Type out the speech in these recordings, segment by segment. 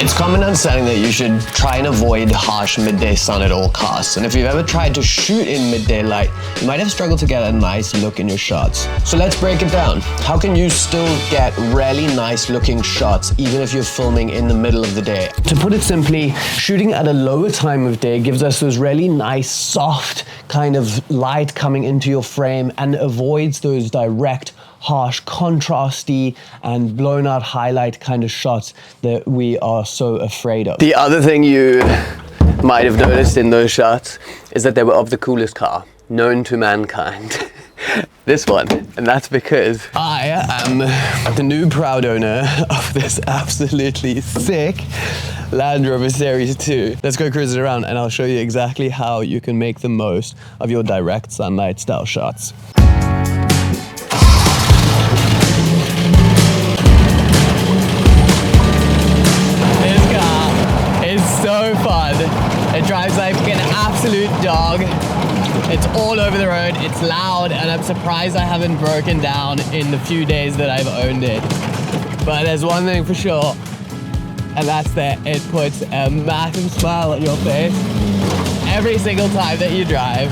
It's common understanding that you should try and avoid harsh midday sun at all costs. And if you've ever tried to shoot in midday light, you might have struggled to get a nice look in your shots. So let's break it down. How can you still get really nice looking shots even if you're filming in the middle of the day? To put it simply, shooting at a lower time of day gives us those really nice, soft kind of light coming into your frame and avoids those direct, harsh, contrasty and blown out highlight kind of shots that we are so afraid of. The other thing you might have noticed in those shots is that they were of the coolest car known to mankind. This one, and that's because I am the new proud owner of this absolutely sick Land Rover Series 2. Let's go cruise it around and I'll show you exactly how you can make the most of your direct sunlight style shots. So fun. It drives like an absolute dog. It's all over the road, it's loud, and I'm surprised I haven't broken down in the few days that I've owned it. But there's one thing for sure, and that's that it puts a massive smile on your face every single time that you drive.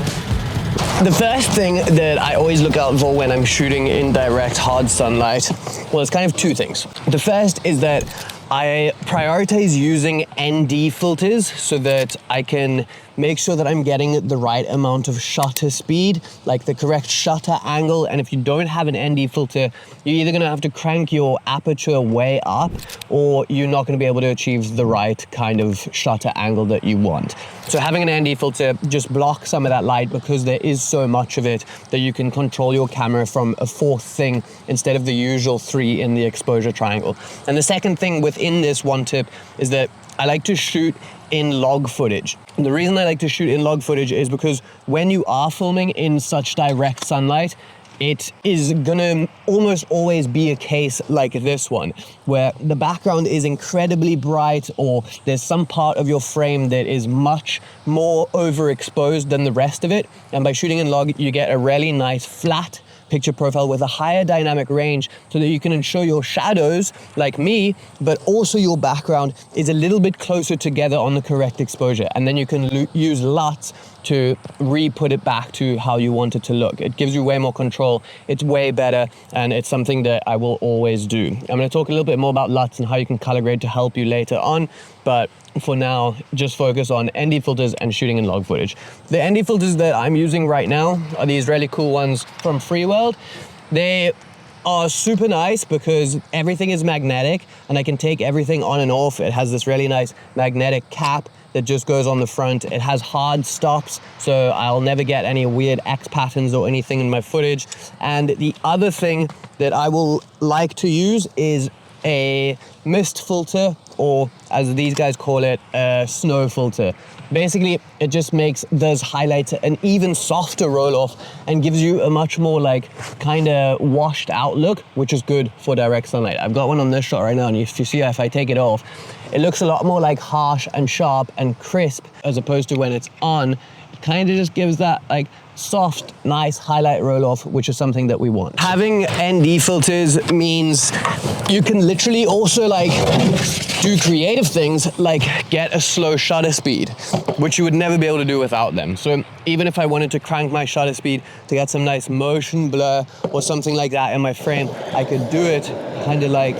The first thing that I always look out for when I'm shooting in direct hard sunlight, well, it's kind of two things. The first is that I prioritize using ND filters so that I can make sure that I'm getting the right amount of shutter speed, like the correct shutter angle. And if you don't have an ND filter, you're either gonna have to crank your aperture way up or you're not gonna be able to achieve the right kind of shutter angle that you want. So having an ND filter just blocks some of that light because there is so much of it that you can control your camera from a fourth thing instead of the usual 3 in the exposure triangle. And the second thing within this one tip is that I like to shoot in log footage. And the reason I like to shoot in log footage is because when you are filming in such direct sunlight, it is gonna almost always be a case like this one, where the background is incredibly bright or there's some part of your frame that is much more overexposed than the rest of it. And by shooting in log, you get a really nice flat picture profile with a higher dynamic range so that you can ensure your shadows, like me, but also your background is a little bit closer together on the correct exposure. And then you can use LUTs to re-put it back to how you want it to look. It gives you way more control, it's way better, and it's something that I will always do. I'm gonna talk a little bit more about LUTs and how you can color grade to help you later on, but for now, just focus on ND filters and shooting in log footage. The ND filters that I'm using right now are these really cool ones from Freeworld. They are super nice because everything is magnetic and I can take everything on and off. It has this really nice magnetic cap that just goes on the front. It has hard stops, so I'll never get any weird X patterns or anything in my footage. And the other thing that I will like to use is a mist filter, or as these guys call it, a snow filter. Basically, it just does highlight an even softer roll off and gives you a much more like kind of washed out look, which is good for direct sunlight. I've got one on this shot right now, and if you see if I take it off, it looks a lot more like harsh and sharp and crisp as opposed to when it's on. It kind of just gives that like soft, nice highlight roll off, which is something that we want. Having ND filters means you can literally also like do creative things like get a slow shutter speed, which you would never be able to do without them. So even if I wanted to crank my shutter speed to get some nice motion blur or something like that in my frame, I could do it kind of like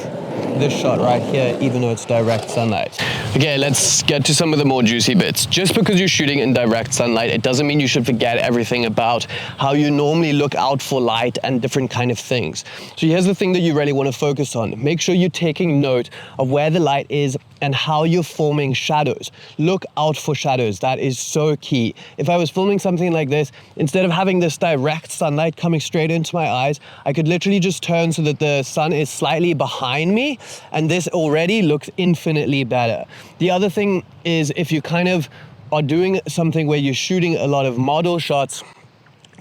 this shot right here, even though it's direct sunlight. Okay, let's get to some of the more juicy bits. Just because you're shooting in direct sunlight, it doesn't mean you should forget everything about how you normally look out for light and different kind of things. So here's the thing that you really want to focus on. Make sure you're taking note of where the light is and how you're forming shadows. Look out for shadows. That is so key. If I was filming something like this, instead of having this direct sunlight coming straight into my eyes, I could literally just turn so that the sun is slightly behind me, and this already looks infinitely better. The other thing is if you kind of are doing something where you're shooting a lot of model shots,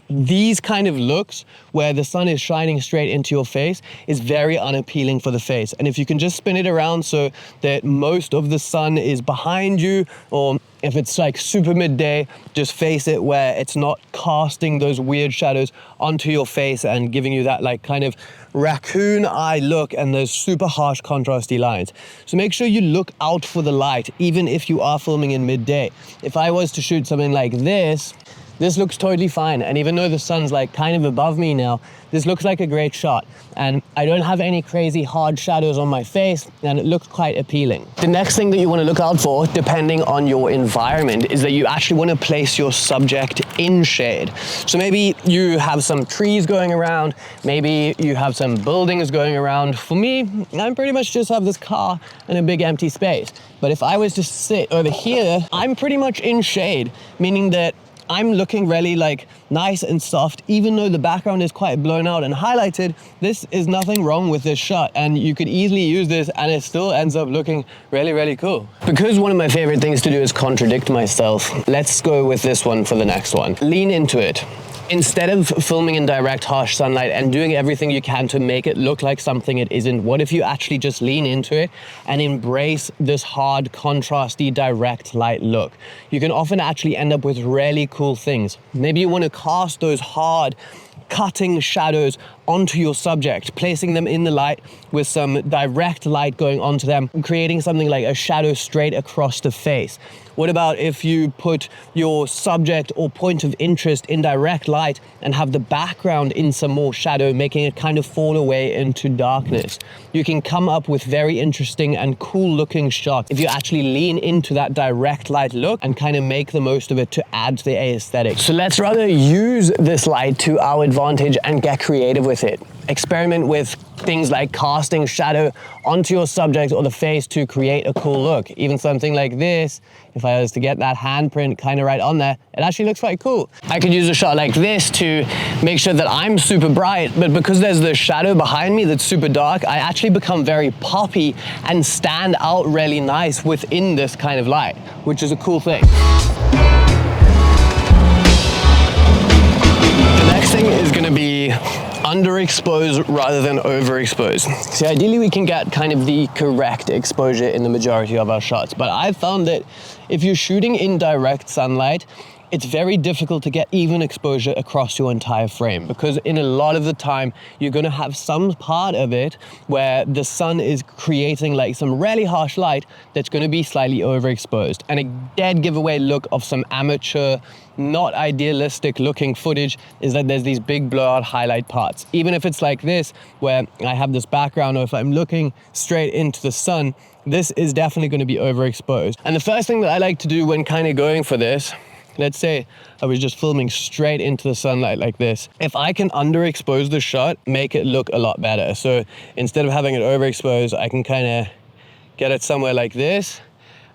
these kind of looks where the sun is shining straight into your face is very unappealing for the face. And if you can just spin it around so that most of the sun is behind you, or if it's like super midday, just face it where it's not casting those weird shadows onto your face and giving you that like kind of raccoon eye look and those super harsh contrasty lines. So make sure you look out for the light, even if you are filming in midday. If I was to shoot something like this looks totally fine. And even though the sun's like kind of above me now, this looks like a great shot. And I don't have any crazy hard shadows on my face, and it looks quite appealing. The next thing that you want to look out for, depending on your environment, is that you actually want to place your subject in shade. So maybe you have some trees going around, maybe you have some buildings going around. For me, I pretty much just have this car and a big empty space. But if I was to sit over here, I'm pretty much in shade, meaning that I'm looking really like nice and soft, even though the background is quite blown out and highlighted. This is nothing wrong with this shot, and you could easily use this and it still ends up looking really, really cool. Because one of my favorite things to do is contradict myself, let's go with this one for the next one. Lean into it. Instead of filming in direct harsh sunlight and doing everything you can to make it look like something it isn't, what if you actually just lean into it and embrace this hard, contrasty, direct light look? You can often actually end up with really cool things. Maybe you want to cast those hard, cutting shadows onto your subject, placing them in the light with some direct light going onto them, creating something like a shadow straight across the face. What about if you put your subject or point of interest in direct light and have the background in some more shadow, making it kind of fall away into darkness? You can come up with very interesting and cool looking shots if you actually lean into that direct light look and kind of make the most of it to add to the aesthetic. So let's rather use this light to our advantage and get creative with it. Experiment with things like casting shadow onto your subject or the face to create a cool look. Even something like this, if I was to get that handprint kind of right on there, it actually looks quite cool. I could use a shot like this to make sure that I'm super bright, but because there's the shadow behind me that's super dark, I actually become very poppy and stand out really nice within this kind of light, which is a cool thing. The next thing is going to be underexposed rather than overexposed. See, ideally we can get kind of the correct exposure in the majority of our shots, but I've found that if you're shooting in direct sunlight, it's very difficult to get even exposure across your entire frame, because in a lot of the time you're going to have some part of it where the sun is creating like some really harsh light that's going to be slightly overexposed, and a dead giveaway look of some amateur, not idealistic looking footage is that there's these big blowout highlight parts. Even if it's like this where I have this background, or if I'm looking straight into the sun, this is definitely going to be overexposed. And the first thing that I like to do when kind of going for this, let's say I was just filming straight into the sunlight like this. If I can underexpose the shot, make it look a lot better. So instead of having it overexposed, I can kind of get it somewhere like this,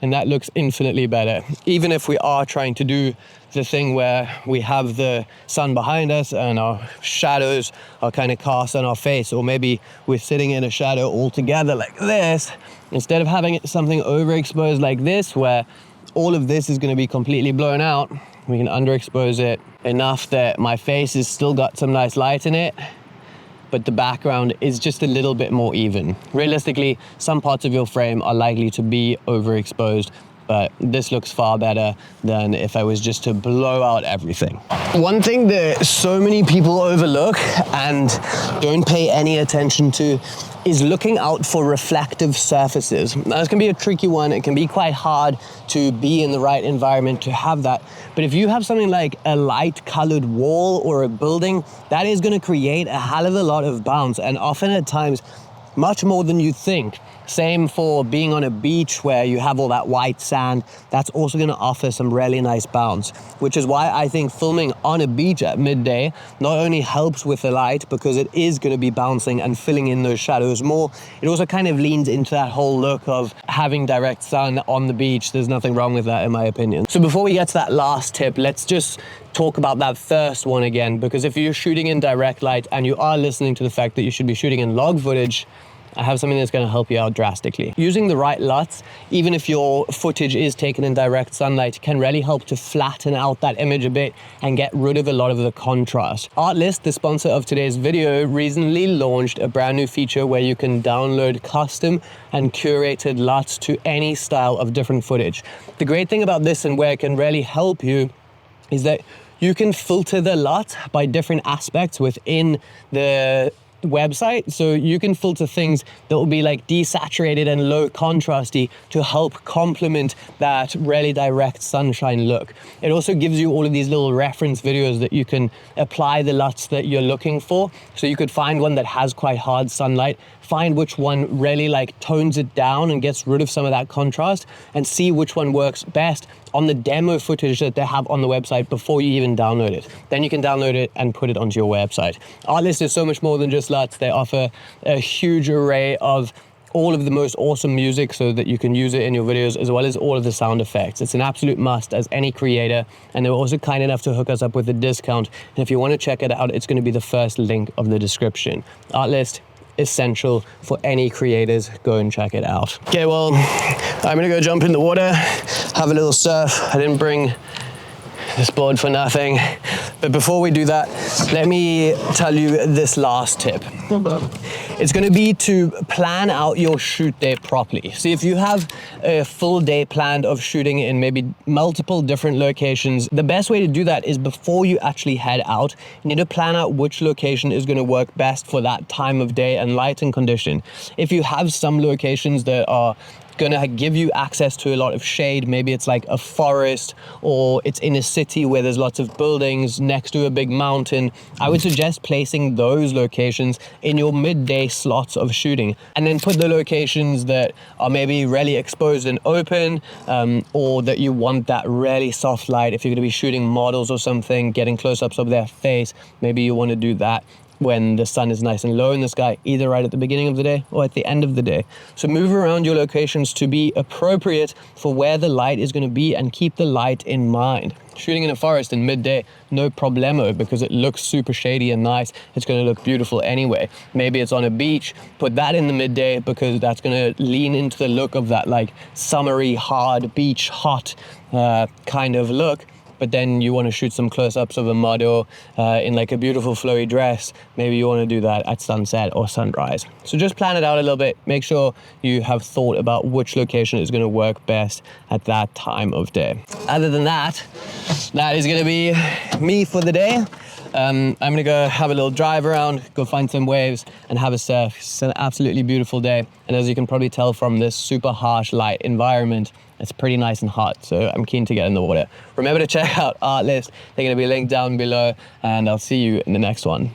and that looks infinitely better. Even if we are trying to do the thing where we have the sun behind us and our shadows are kind of cast on our face, or maybe we're sitting in a shadow all together like this, instead of having something overexposed like this where all of this is going to be completely blown out, we can underexpose it enough that my face has still got some nice light in it, but the background is just a little bit more even. Realistically, some parts of your frame are likely to be overexposed, but this looks far better than if I was just to blow out everything. One thing that so many people overlook and don't pay any attention to is looking out for reflective surfaces. Now, this can be a tricky one. It can be quite hard to be in the right environment to have that. But if you have something like a light colored wall or a building, that is going to create a hell of a lot of bounce, and often at times much more than you think. Same for being on a beach where you have all that white sand. That's also going to offer some really nice bounce, which is why I think filming on a beach at midday not only helps with the light, because it is going to be bouncing and filling in those shadows more, it also kind of leans into that whole look of having direct sun on the beach. There's nothing wrong with that in my opinion. So before we get to that last tip, let's just talk about that first one again, because if you're shooting in direct light and you are listening to the fact that you should be shooting in log footage, I have something that's going to help you out drastically. Using the right LUTs, even if your footage is taken in direct sunlight, can really help to flatten out that image a bit and get rid of a lot of the contrast. Artlist, the sponsor of today's video, recently launched a brand new feature where you can download custom and curated LUTs to any style of different footage. The great thing about this and where it can really help you is that you can filter the LUT by different aspects within the website. So you can filter things that will be like desaturated and low contrasty to help complement that really direct sunshine look. It also gives you all of these little reference videos that you can apply the LUTs that you're looking for. So you could find one that has quite hard sunlight, find which one really like tones it down and gets rid of some of that contrast, and see which one works best on the demo footage that they have on the website before you even download it. Then you can download it and put it onto your website. Artlist is so much more than just LUTs. They offer a huge array of all of the most awesome music so that you can use it in your videos, as well as all of the sound effects. It's an absolute must as any creator, and they were also kind enough to hook us up with a discount. And if you want to check it out, it's going to be the first link of the description. Artlist, essential for any creators. Go and check it out. Okay, well, I'm gonna go jump in the water, have a little surf. I didn't bring this board for nothing. But before we do that, let me tell you this last tip. It's gonna be to plan out your shoot day properly. See, if you have a full day planned of shooting in maybe multiple different locations, the best way to do that is before you actually head out, you need to plan out which location is gonna work best for that time of day and light and condition. If you have some locations that are gonna give you access to a lot of shade, maybe it's like a forest or it's in a city where there's lots of buildings next to a big mountain, I would suggest placing those locations in your midday slots of shooting, and then put the locations that are maybe really exposed and open, or that you want that really soft light. If you're gonna be shooting models or something, getting close-ups of their face, maybe you wanna do that when the sun is nice and low in the sky, either right at the beginning of the day or at the end of the day. So move around your locations to be appropriate for where the light is going to be, and keep the light in mind. Shooting in a forest in midday, no problemo, because it looks super shady and nice. It's going to look beautiful anyway. Maybe it's on a beach, put that in the midday, because that's going to lean into the look of that like summery, hard, beach, hot kind of look. But then you want to shoot some close-ups of a model in like a beautiful flowy dress. Maybe you want to do that at sunset or sunrise. So just plan it out a little bit. Make sure you have thought about which location is going to work best at that time of day. Other than that, that is going to be me for the day. I'm going to go have a little drive around, go find some waves and have a surf. It's an absolutely beautiful day. And as you can probably tell from this super harsh light environment, it's pretty nice and hot, so I'm keen to get in the water. Remember to check out Artlist. They're going to be linked down below, and I'll see you in the next one.